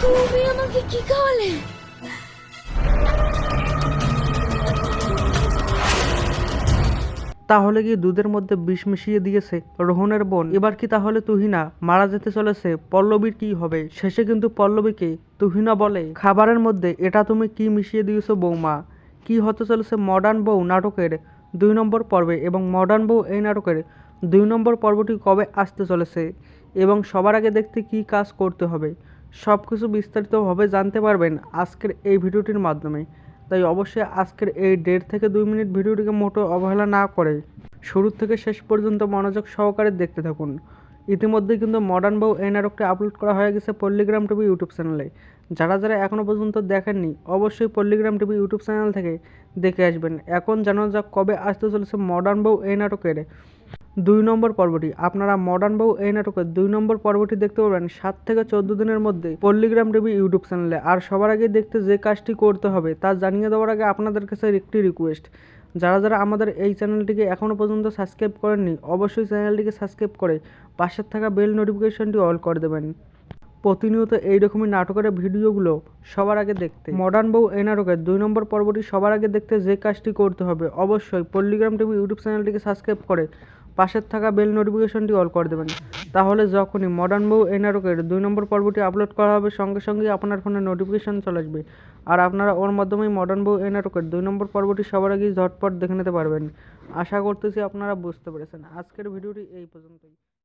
তুমি আমাকে কি খাওয়ালে? তাহলে কি দুধের মধ্যে বিষ মিশিয়ে দিয়েছে রোহনের বোন? এবার কি তাহলে তুহিনা মারা যেতে চলেছে? পল্লবীর কি হবে? শেষে কিন্তু পল্লবীকে তুহিনা বলে, খাবারের মধ্যে এটা তুমি কি মিশিয়ে দিয়েছো বৌমা? কি হতে চলেছে মডার্ন বউ নাটকের 2 নম্বর পর্বে, এবং মডার্ন বউ এই নাটকের 2 নম্বর পর্বটি কবে আসতে চলেছে, এবং সবার আগে দেখতে কি কাজ করতে হবে, সব কিছু বিস্তারিতভাবে জানতে পারবেন আজকের এই ভিডিওটির মাধ্যমে। তাই অবশ্যই আজকের এই 1.5 থেকে 2 মিনিট ভিডিওটিকে মোটো অবহেলা না করে শুরু থেকে শেষ পর্যন্ত মনোযোগ সহকারে দেখতে থাকুন। ইতিমধ্যেই কিন্তু মডার্ন বউ এই নাটকটি আপলোড করা হয়ে গেছে পল্লিগ্রাম টিভি ইউটিউব চ্যানেলে। যারা যারা এখনও পর্যন্ত দেখেননি অবশ্যই পল্লিগ্রাম টিভি ইউটিউব চ্যানেল থেকে দেখে আসবেন। এখন জানা যাক কবে আসতে চলেছে মডার্ন বউ এই নাটকের 2 নম্বর পর্বটি। আপনারা মডার্ন বউ এই নাটকের 2 নম্বর পর্বটি দেখতে পারবেন 7 থেকে 14 দিনের মধ্যে পল্লিগ্রাম টিভি ইউটিউব চ্যানেলে। আর সবার আগে দেখতে যে কাজটি করতে হবে তা জানিয়ে দেওয়ার আগে আপনাদের কাছে একটি রিকোয়েস্ট, যারা যারা আমাদের এই চ্যানেলটিকে এখনও পর্যন্ত সাবস্ক্রাইব করেননি অবশ্যই চ্যানেলটিকে সাবস্ক্রাইব করে পাশের থাকা বেল নোটিফিকেশনটি অল করে দেবেন প্রতিনিয়ত এইরকমই নাটকের ভিডিওগুলো সবার আগে দেখতে। মডার্ন বউ এই নাটকের 2 নম্বর পর্বটি সবার আগে দেখতে যে কাজটি করতে হবে অবশ্যই পল্লিগ্রাম টিভি ইউটিউব চ্যানেলটিকে সাবস্ক্রাইব করে পাশের থাকা বেল নোটিফিকেশনটি অল করে দেবেন। তাহলে যখনই মডার্ন বউ এই নাটকের 2 নম্বর পর্বটি আপলোড করা হবে সঙ্গে সঙ্গেই আপনার ফোনে নোটিফিকেশন চলে আসবে, আর আপনারা ওর মাধ্যমেই মডার্ন বউ এই নাটকের 2 নম্বর পর্বটি সবার আগেই ঝটপট দেখে নিতে পারবেন। আশা করতেছি আপনারা বুঝতে পেরেছেন। আজকের ভিডিওটি এই পর্যন্তই।